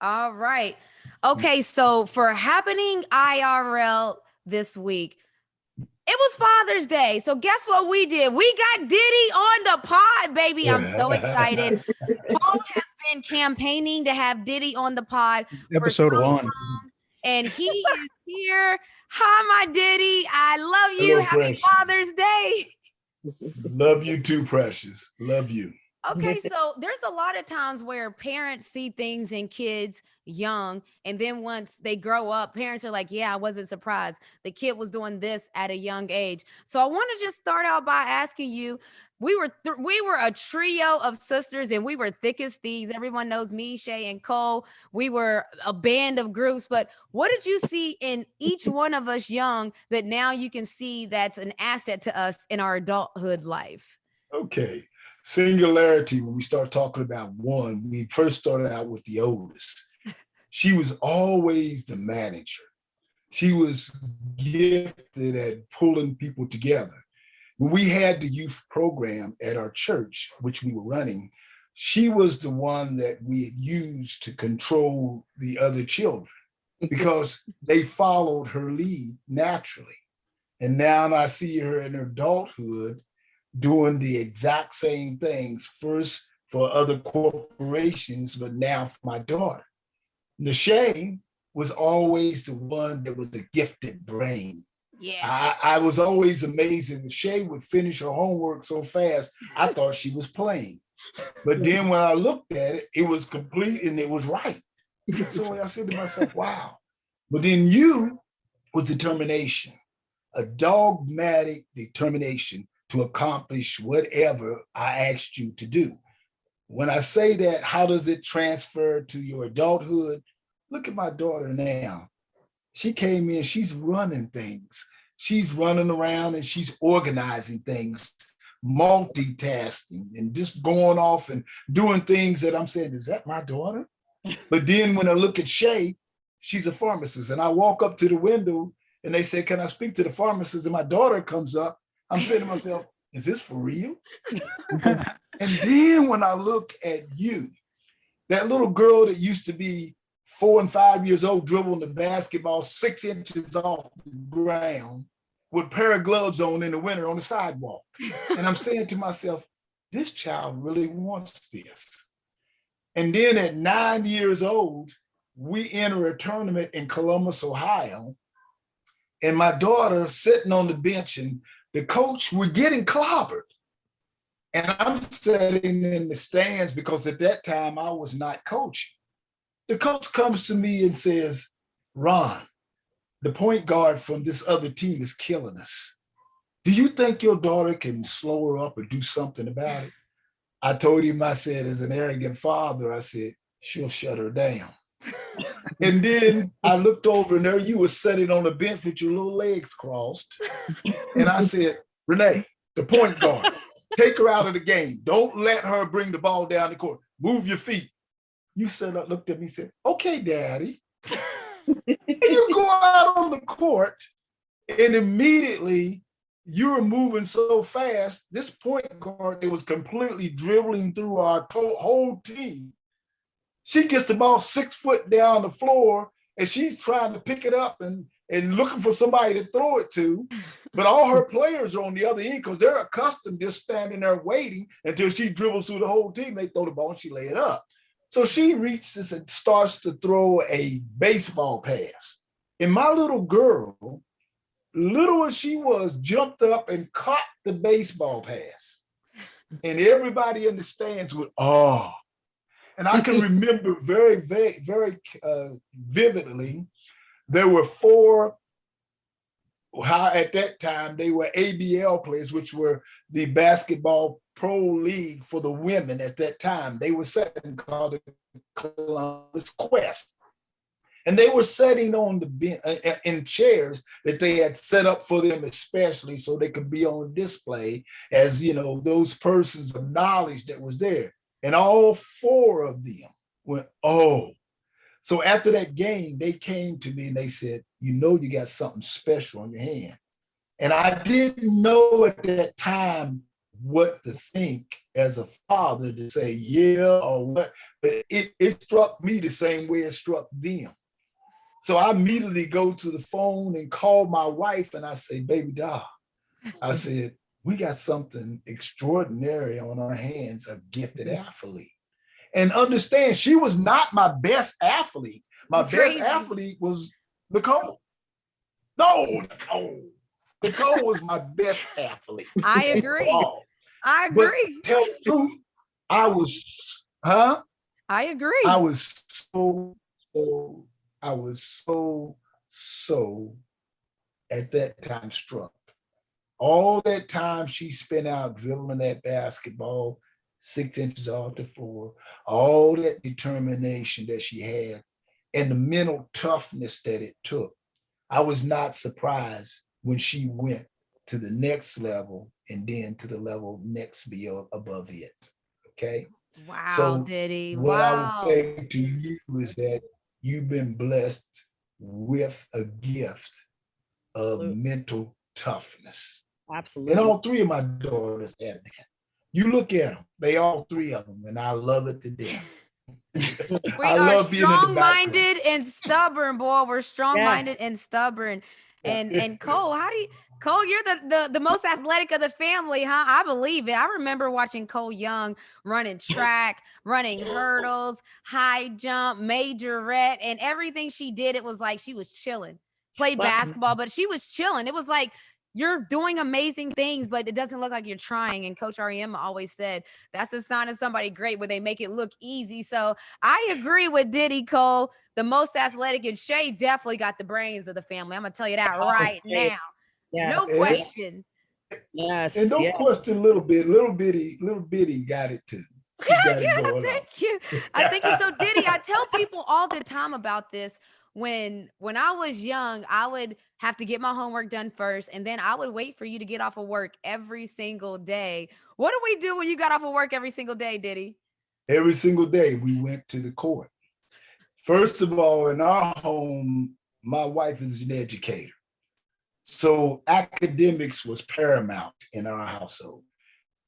All right. Okay, so for happening IRL this week, it was Father's Day. So guess what we did? We got Diddy on the pod, baby. I'm so excited. Paul has been campaigning to have Diddy on the pod for so Episode 1. long, and he is here. Hi, my Diddy. I love you. Hello, Happy Precious. Father's Day. Love you too, Precious. Love you. Okay, so there's a lot of times where parents see things in kids young, and then once they grow up, parents are like, yeah, I wasn't surprised. The kid was doing this at a young age. So I want to just start out by asking you, we were a trio of sisters, and we were thick as thieves. Everyone knows me, Shay, and Cole. We were a band of groups, but what did you see in each one of us young that now you can see that's an asset to us in our adulthood life? Okay. Singularity, when we start talking about one, we first started out with the oldest. She was always the manager. She was gifted at pulling people together. When we had the youth program at our church, which we were running, she was the one that we had used to control the other children because they followed her lead naturally. And now I see her in her adulthood doing the exact same things, first for other corporations, but now for my daughter. Nashay was always the one that was the gifted brain. Yeah. I was always amazed that Shay would finish her homework so fast, I thought she was playing. But then when I looked at it, it was complete and it was right. So I said to myself, wow. But then you was determination, a dogmatic determination to accomplish whatever I asked you to do. When I say that, how does it transfer to your adulthood? Look at my daughter now. She came in, she's running things. She's running around and she's organizing things, multitasking and just going off and doing things that I'm saying, is that my daughter? But then when I look at Shay, she's a pharmacist. And I walk up to the window and they say, can I speak to the pharmacist? And my daughter comes up. I'm saying to myself, is this for real? And then when I look at you, that little girl that used to be 4 and 5 years old, dribbling the basketball 6 inches off the ground with a pair of gloves on in the winter on the sidewalk. And I'm saying to myself, this child really wants this. And then at 9 years old, we enter a tournament in Columbus, Ohio. And my daughter sitting on the bench and the coach, we're getting clobbered. And I'm sitting in the stands because at that time I was not coaching. The coach comes to me and says, Ron, the point guard from this other team is killing us. Do you think your daughter can slow her up or do something about it? I told him, I said, as an arrogant father, I said, she'll shut her down. And then I looked over and there you were sitting on the bench with your little legs crossed. And I said, Renee, the point guard, take her out of the game. Don't let her bring the ball down the court. Move your feet. You sat up, looked at me and said, okay, daddy. And you go out on the court and immediately you were moving so fast, this point guard that was completely dribbling through our whole team. She gets the ball 6 foot down the floor and she's trying to pick it up and looking for somebody to throw it to. But all her players are on the other end because they're accustomed just standing there waiting until she dribbles through the whole team. They throw the ball and she lay it up. So she reaches and starts to throw a baseball pass. And my little girl, little as she was, jumped up and caught the baseball pass. And everybody in the stands would, oh. And I can remember very, very, very vividly, there were 4, how at that time they were ABL players, which were the basketball pro league for the women at that time. They were sitting called the Columbus Quest. And they were sitting on the bench in chairs that they had set up for them, especially so they could be on display as, you know, those persons of knowledge that was there. And all 4 of them went, oh. So after that game, they came to me and they said, you know, you got something special on your hand. And I didn't know at that time what to think. as a father to say yeah or what, but it struck me the same way it struck them. So I immediately go to the phone and call my wife and I say, baby doll, I said, we got something extraordinary on our hands, a gifted athlete. And understand, she was not my best athlete. My best Crazy. athlete was Nicole. No, Nicole. Nicole was my best athlete. I agree. I But agree. tell the truth, I was, huh? I I agree. was I was so at that time struck. All that time she spent out dribbling that basketball 6 inches off the floor, all that determination that she had, and the mental toughness that it took. I was not surprised when she went to the next level and then to the level next above it. Okay. Wow, So, Diddy. what I would Wow. say to you is that you've been blessed with a gift of Absolutely. mental toughness. And Absolutely. all three of my daughters have that. You look at them, they all three of them, and I love it to death. We I are love being in the background. strong-minded and stubborn, boy. We're strong-minded Yes. and stubborn. And Cole, how do you Cole, you're the most athletic of the family, huh? I believe it. I remember watching Cole Young running track, running hurdles, high jump, majorette, and everything she did, it was like she was chilling. Played Well, basketball, but she was chilling. It was like you're doing amazing things, but it doesn't look like you're trying. And Coach REM always said that's a sign of somebody great where they make it look easy. So I agree with Diddy Cole, the most athletic, and Shay definitely got the brains of the family. I'm gonna tell you that oh, right Shay. now. Yes. No question. And Yes. don't Yes. question little bitty got it too. She got it Yeah, going on. thank you. I think it's so Diddy. I tell people all the time about this. When I was young, I would have to get my homework done first, and then I would wait for you to get off of work every single day. What do we do when you got off of work every single day, Diddy? Every single day we went to the court. First of all, in our home, my wife is an educator. So academics was paramount in our household.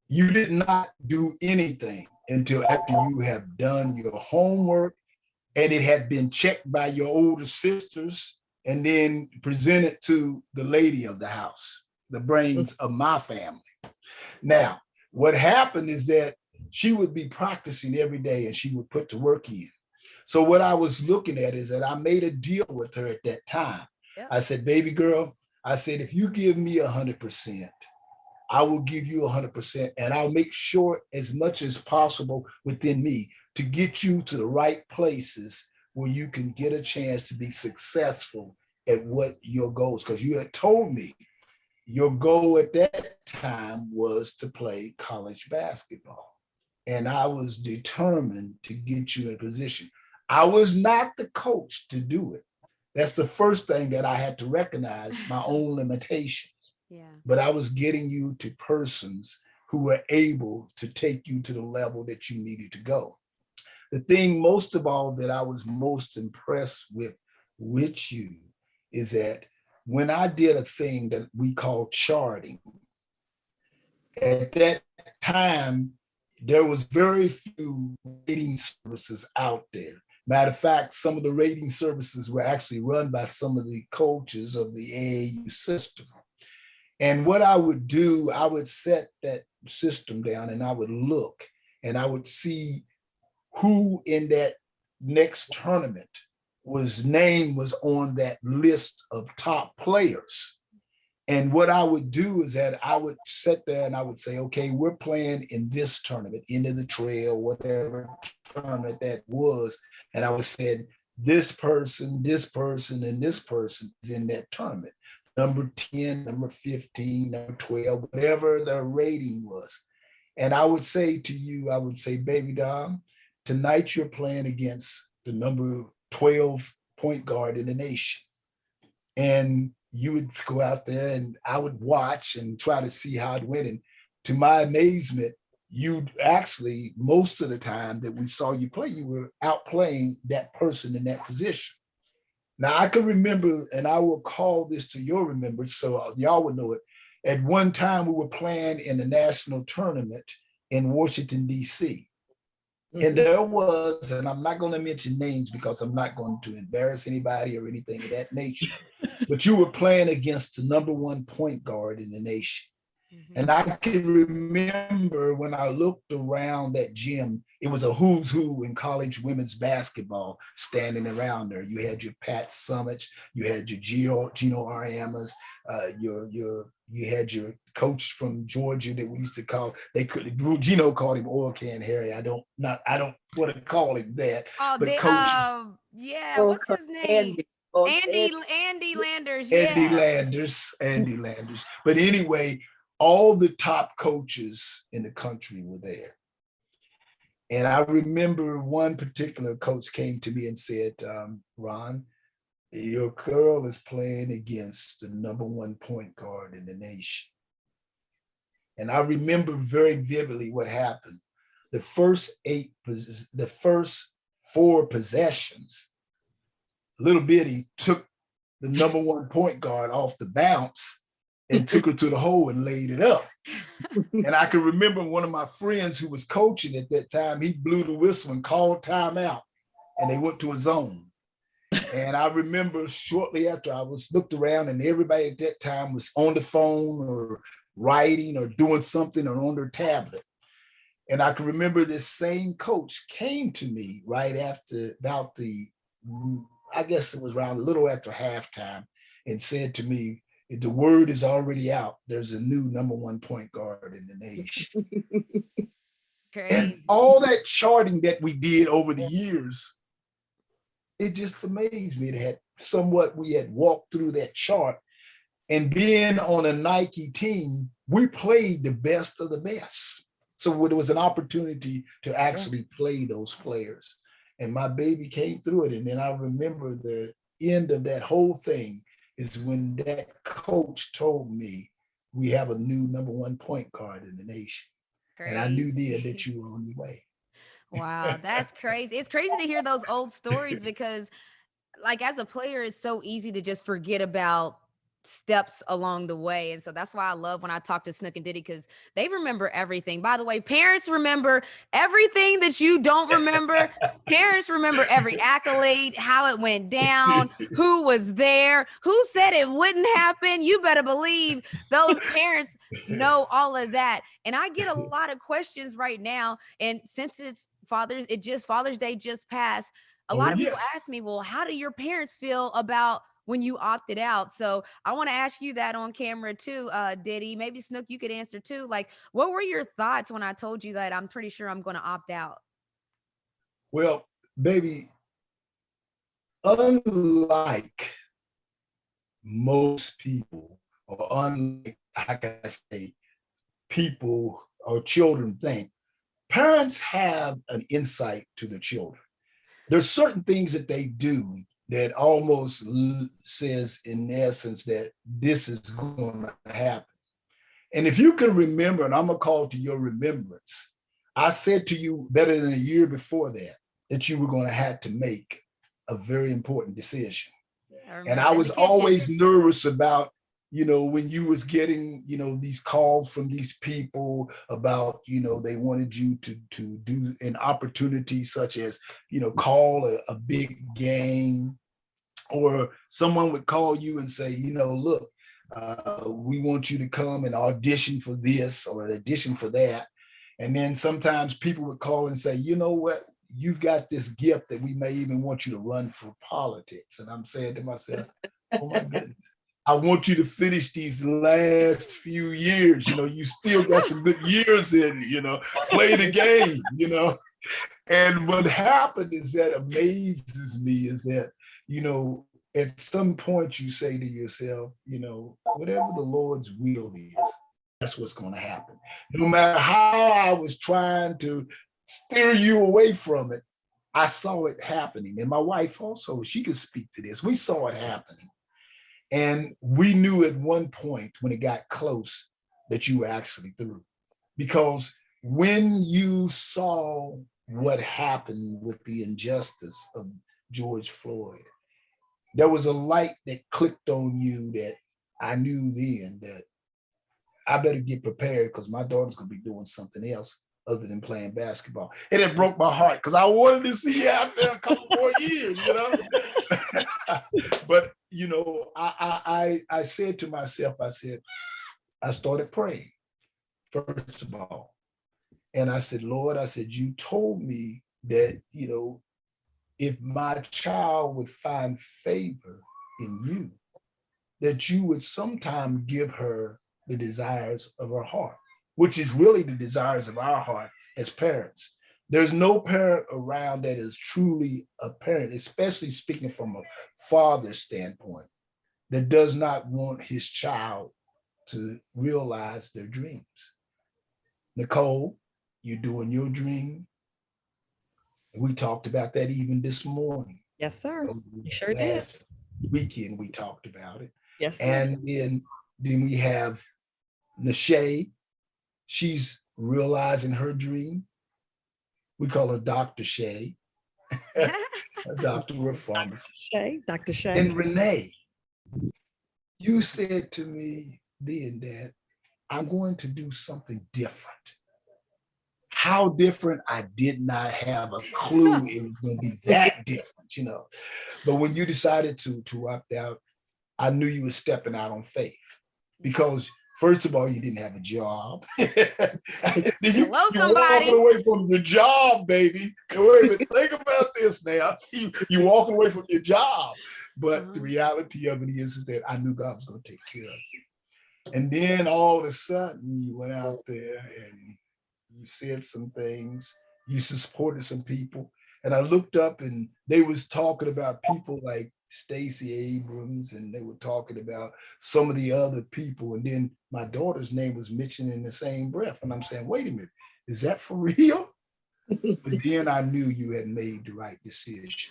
You did not do anything until after you have done your homework and it had been checked by your older sisters and then presented to the lady of the house, the brains of my family. Now, what happened is that she would be practicing every day and she would put the work in. So what I was looking at is that I made a deal with her at that time. Yep. I said, baby girl, I said, if you give me 100%, I will give you 100%, and I'll make sure as much as possible within me to get you to the right places where you can get a chance to be successful at what your goals, because you had told me your goal at that time was to play college basketball. And I was determined to get you in position. I was not the coach to do it. That's the first thing that I had to recognize my own limitations. Yeah. But I was getting you to persons who were able to take you to the level that you needed to go. The thing most of all that I was most impressed with you is that when I did a thing that we call charting, at that time, there was very few rating services out there. Matter of fact, some of the rating services were actually run by some of the coaches of the AAU system. And what I would do, I would set that system down and I would look and I would see who in that next tournament name was on that list of top players. And what I would do is that I would sit there and I would say, okay, we're playing in this tournament, End of the Trail, whatever tournament that was. And I would say, this person, and this person is in that tournament. Number 10, number 15, number 12, whatever the rating was. And I would say to you, I would say, baby doll, tonight you're playing against the number 12 point guard in the nation. And you would go out there and I would watch and try to see how it went. And to my amazement, you actually, most of the time that we saw you play, you were outplaying that person in that position. Now I can remember, and I will call this to your remembrance so y'all would know it. At one time we were playing in the national tournament in Washington, D.C. And there was, and I'm not going to mention names because I'm not going to embarrass anybody or anything of that nature, but you were playing against the #1 point guard in the nation. And I can remember when I looked around that gym, it was a who's who in college women's basketball standing around there. You had your Pat Summits, you had your Gino Ariamas, you had your coach from Georgia that we used to call, Gino called him Oil Can Harry. I don't want to call him that, Oh, but coach yeah, what's his name? Andy Landers, Andy yeah. Landers. But anyway, all the top coaches in the country were there. And I remember one particular coach came to me and said, Ron, your girl is playing against the #1 point guard in the nation. And I remember very vividly what happened. The first 4 possessions, Little Bitty took the #1 point guard off the bounce and took her to the hole and laid it up. And I can remember one of my friends who was coaching at that time, he blew the whistle and called timeout, and they went to a zone. And I remember shortly after I was looked around and everybody at that time was on the phone or writing or doing something or on their tablet. And I can remember this same coach came to me right after I guess it was around a little after halftime and said to me, the word is already out. There's a new #1 point guard in the nation. And all that charting that we did over the years, it just amazed me that we had walked through that chart, and being on a Nike team, we played the best of the best. So it was an opportunity to actually play those players. And my baby came through it. And then I remember the end of that whole thing is when that coach told me, we have a new #1 point guard in the nation. And I knew then that you were on your way. Wow, that's crazy. It's crazy to hear those old stories because, like, as a player, it's so easy to just forget about steps along the way. And so that's why I love when I talk to Snook and Diddy, because they remember everything. By the way, parents remember everything that you don't remember. Parents remember every accolade, how it went down, who was there, who said it wouldn't happen. You better believe those parents know all of that. And I get a lot of questions right now. And since Father's Day just passed, a lot of people ask me, well, how do your parents feel about when you opted out? So I want to ask you that on camera too, Diddy. Maybe Snook, you could answer too. Like, what were your thoughts when I told you that I'm pretty sure I'm going to opt out? Well, baby, unlike most people, or unlike, how can I say, people or children think, parents have an insight to the children. There's certain things that they do that almost says in essence that this is going to happen. And if you can remember, and I'm going to call to your remembrance, I said to you better than a year before that you were going to have to make a very important decision. And I was always nervous about, when you was getting, these calls from these people about, they wanted you to do an opportunity such as, call a big game, or someone would call you and say, look, we want you to come and audition for this or audition for that. And then sometimes people would call and say, you know what, you've got this gift that we may even want you to run for politics. And I'm saying to myself, oh my goodness, I want you to finish these last few years. You still got some good years in, play the game, And what happened is that amazes me is that, at some point you say to yourself, whatever the Lord's will is, that's what's going to happen. No matter how I was trying to steer you away from it, I saw it happening. And my wife also, she could speak to this. We saw it happening. And we knew at one point when it got close that you were actually through. Because when you saw what happened with the injustice of George Floyd, there was a light that clicked on you that I knew then that I better get prepared because my daughter's going to be doing something else other than playing basketball. And it broke my heart because I wanted to see you out there a couple more years, you know. But you know, I said to myself, I started praying, first of all. And I said, Lord, I said, you told me that, you know, if my child would find favor in you, that you would sometime give her the desires of her heart, which is really the desires of our heart as parents. There's no parent around that is truly a parent, especially speaking from a father's standpoint, that does not want his child to realize their dreams. Nicole, you're doing your dream. We talked about that even this morning. Yes, sir. You sure did. Last weekend, we talked about it. Yes, sir. And then we have Nashay. She's realizing her dream. We call her Dr. Shay, a doctor of pharmacy. Dr. Shay. And Renee, you said to me then that I'm going to do something different. How different? I did not have a clue it was going to be that different, you know. But when you decided to opt out, I knew you were stepping out on faith because, first of all, you didn't have a job. Hello, somebody. Walking away from your job, baby. Wait a minute, think about this now. You walking away from your job. But the reality of it is that I knew God was going to take care of you. And then all of a sudden, you went out there and you said some things. You supported some people. And I looked up and they was talking about people like Stacey Abrams, and they were talking about some of the other people. And then my daughter's name was mentioned in the same breath. And I'm saying, wait a minute, is that for real? But then I knew you had made the right decision.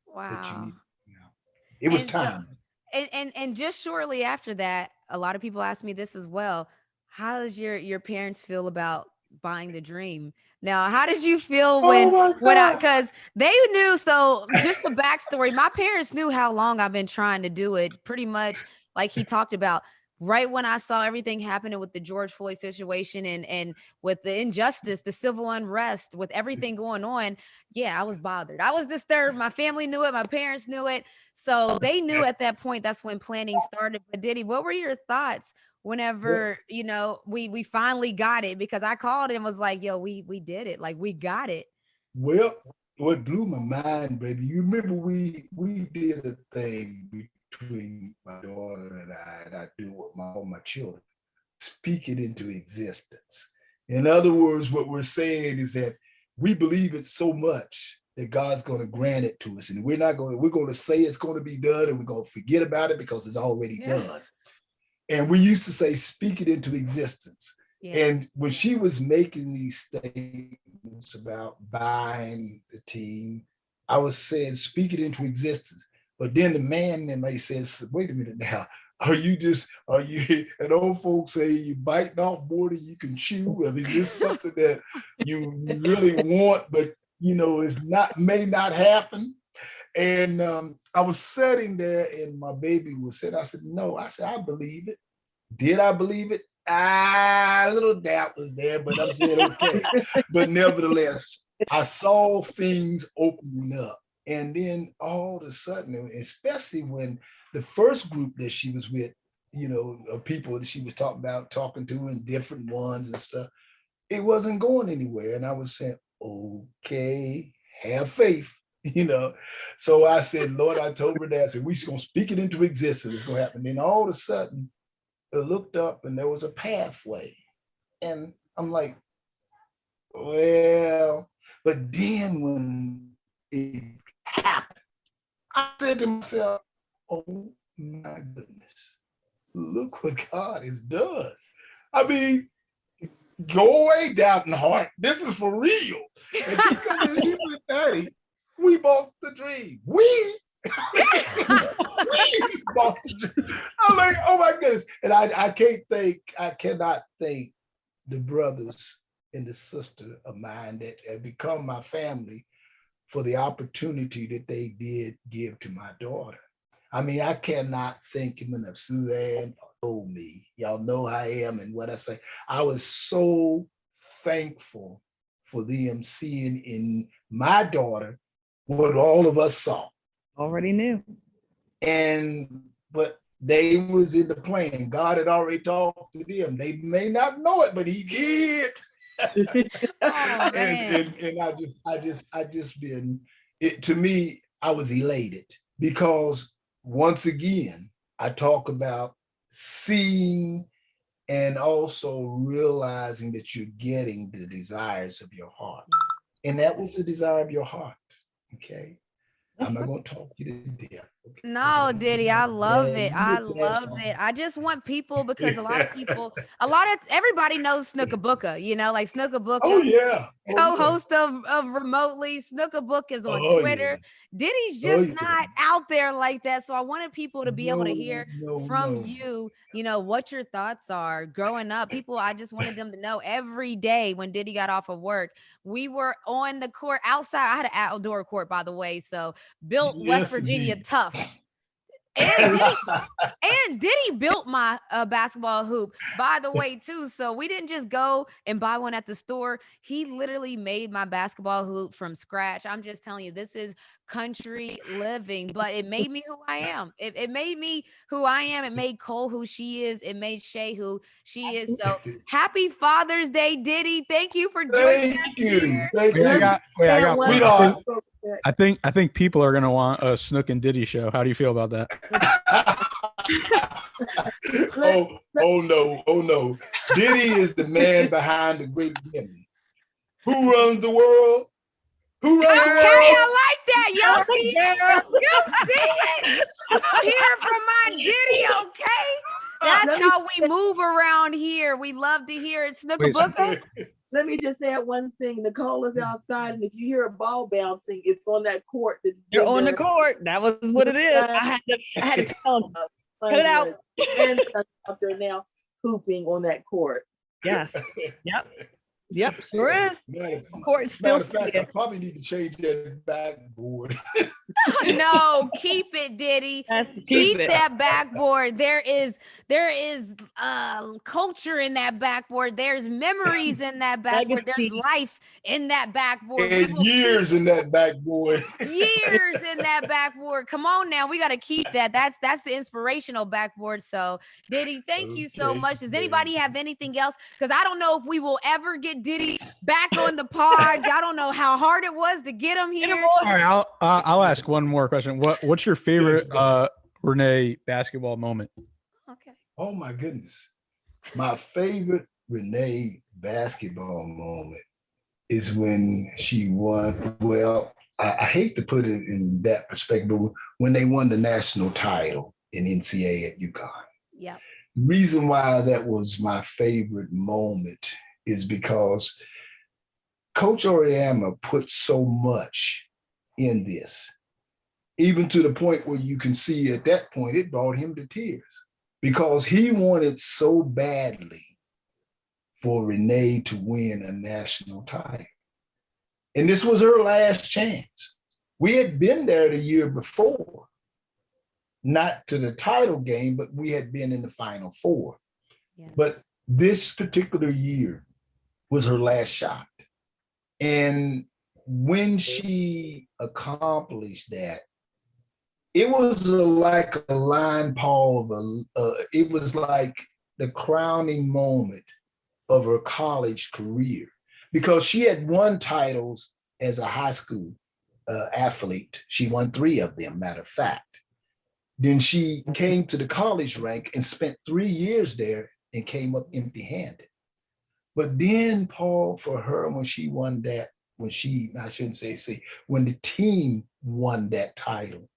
Wow. That you needed, you know. It was time. And just shortly after that, a lot of people ask me this as well. How does your parents feel about buying the dream? Now, how did you feel when because they knew, so just the backstory, my parents knew how long I've been trying to do it, pretty much like he talked about. Right when I saw everything happening with the George Floyd situation and with the injustice, the civil unrest, with everything going on, yeah, I was bothered. I was disturbed. My family knew it. My parents knew it. So they knew at that point, that's when planning started. But Diddy, what were your thoughts whenever, you know, we finally got it? Because I called and was like, yo, we did it. Like, we got it. Well, what blew my mind, baby, you remember we did a thing between my daughter and I do with all my children, speak it into existence. In other words, what we're saying is that we believe it so much that God's going to grant it to us. And we're going to say it's going to be done and we're going to forget about it because it's already done. And we used to say, speak it into existence. Yeah. And when she was making these statements about buying the team, I was saying, speak it into existence. But then the man in me says, wait a minute now, are you, and old folks say, you biting off more than you can chew? I mean, is this something that you really want, but you know, may not happen? And I was sitting there and my baby was sitting. I said, no, I believe it. Did I believe it? A little doubt was there, but I'm saying, okay. But nevertheless, I saw things opening up. And then all of a sudden, especially when the first group that she was with, you know, of people that she was talking to and different ones and stuff, it wasn't going anywhere. And I was saying, okay, have faith, you know. So I said, Lord, I told her that, I said, we're just going to speak it into existence. It's going to happen. Then all of a sudden, I looked up and there was a pathway. And I'm like, well, but then when it happened, I said to myself, oh my goodness, look what God has done. I mean, go away, doubting heart. This is for real. And she comes in and she said, Daddy, we bought the dream. We bought the dream. I'm like, oh my goodness. And I cannot thank the brothers and the sister of mine that have become my family for the opportunity that they did give to my daughter. I mean, I cannot thank him enough. Suzanne told me, y'all know how I am and what I say. I was so thankful for them seeing in my daughter what all of us saw. Already knew. But they was in the plan. God had already talked to them. They may not know it, but he did. Oh, man. and I just been it to me, I was elated because once again, I talk about seeing and also realizing that you're getting the desires of your heart. And that was the desire of your heart. Okay. I'm not going to talk you to death. Okay? No, Diddy, I love Yeah, it. you I the best love one. it. I just want people because everybody knows Snooker Booker, like Snooker Booker. Oh yeah. Co-host of Remotely. Snooker Book is on Oh Twitter. yeah. Diddy's Oh just yeah. not out there like that. So I wanted people to be able to hear from No. you, what your thoughts are growing up. I just wanted them to know every day when Diddy got off of work, we were on the court outside. I had an outdoor court, by the way. So built West Yes, Virginia indeed. tough. And Diddy built my basketball hoop, by the way, too. So we didn't just go and buy one at the store. He literally made my basketball hoop from scratch. I'm just telling you, this is country living, but it made me who I am. It made me who I am. It made Cole who she is. It made Shay who she is. So happy Father's Day, Diddy. Thank you for joining us here. Thank you. I got Sweetheart. I think people are gonna want a Snook and Diddy show. How do you feel about that? oh no. Diddy is the man behind the great women. Who runs the world? Who runs the world? I like that. Y'all see it? You see it? I'm here from my Diddy, okay? That's how we move around here. We love to hear it. Snooker Booker. Let me just add one thing. Nicole is outside, and if you hear a ball bouncing, it's on that court. You're on the court. That was what it is. I had to tell him, cut it out. And out there now hooping on that court. Yes. Yep. Sure is. Court still fact, I probably need to change that backboard. No, keep it, Diddy. Keep that backboard. There is culture in that backboard. There's memories in that backboard. There's life in that backboard. And years in that backboard. Years in that backboard. Come on now, we got to keep that. That's the inspirational backboard. So Diddy, thank you so much. Does anybody have anything else? Because I don't know if we will ever get Diddy back on the pod. I don't know how hard it was to get him here. All right, I'll ask one more question. What's your favorite Renee basketball moment? Okay. Oh my goodness. My favorite Renee basketball moment is when she won. Well, I hate to put it in that perspective, but when they won the national title in NCAA at UConn. Yeah. The reason why that was my favorite moment is because Coach Auriemma put so much in this, even to the point where you can see at that point, it brought him to tears because he wanted so badly for Renee to win a national title. And this was her last chance. We had been there the year before, not to the title game, but we had been in the Final Four. Yeah. But this particular year was her last shot. And when she accomplished that, it was like a line, Paul, it was like the crowning moment of her college career because she had won titles as a high school athlete. She won 3 of them, matter of fact. Then she came to the college rank and spent 3 years there and came up empty-handed. But then, Paul, for her, when she won that, when the team won that title,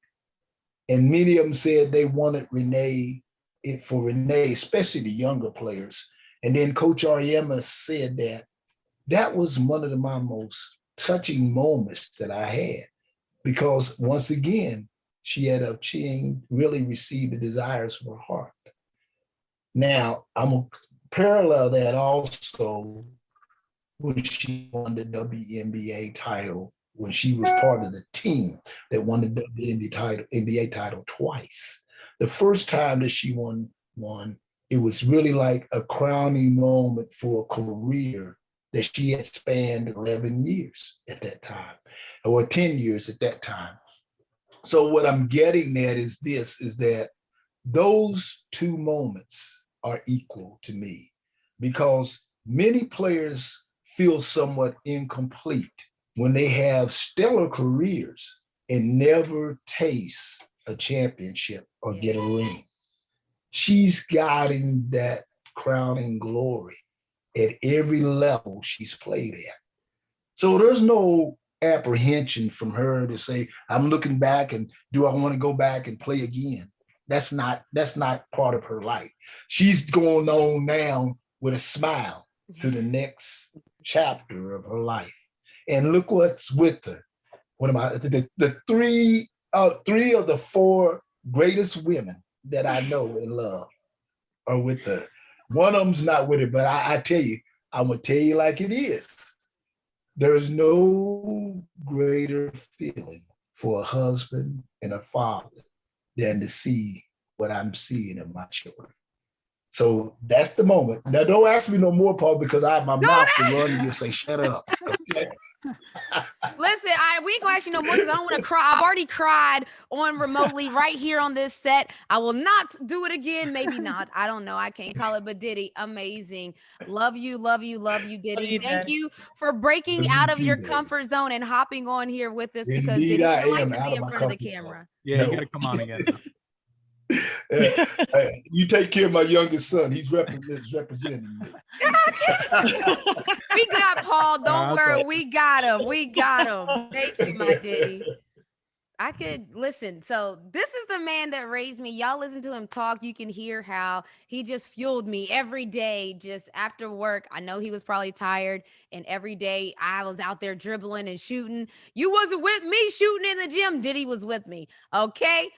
and many of them said they wanted Renee, especially the younger players. And then Coach Auriemma said that was one of my most touching moments that I had, because once again, she really received the desires of her heart. Now, I'm going to parallel that also when she won the WNBA title, when she was part of the team that won the WNBA title twice. The first time that she won, it was really like a crowning moment for a career that she had spanned 11 years at that time, or 10 years at that time. So what I'm getting at is this, is that those two moments are equal to me, because many players feel somewhat incomplete when they have stellar careers and never taste a championship or get a ring. She's gotten that crowning glory at every level she's played at. So there's no apprehension from her to say, I'm looking back and do I want to go back and play again? That's not part of her life. She's going on now with a smile to the next chapter of her life. And look what's with her. What am I? The three of the four greatest women that I know and love are with her. One of them's not with her, but I tell you, I'm gonna tell you like it is. There's no greater feeling for a husband and a father than to see what I'm seeing in my children. So that's the moment. Now, don't ask me no more, Paul, because I have my mouth to run and you'll say, shut up. Okay? Listen, we ain't gonna ask you no more because I don't want to cry. I've already cried on remotely right here on this set. I will not do it again. Maybe not. I don't know. I can't call it. But Diddy, amazing. Love you, Diddy. Thank you for breaking out of your comfort zone and hopping on here with us, because Diddy, I you am like to out be of in my front of the comfort camera. zone. Yeah, you gotta come on again. Hey, you take care of my youngest son. He's representing me. We got Paul. Don't worry. We got him. Thank you, my Diddy. I could listen. So this is the man that raised me. Y'all listen to him talk. You can hear how he just fueled me every day, just after work. I know he was probably tired, and every day I was out there dribbling and shooting. You wasn't with me shooting in the gym. Diddy was with me. Okay.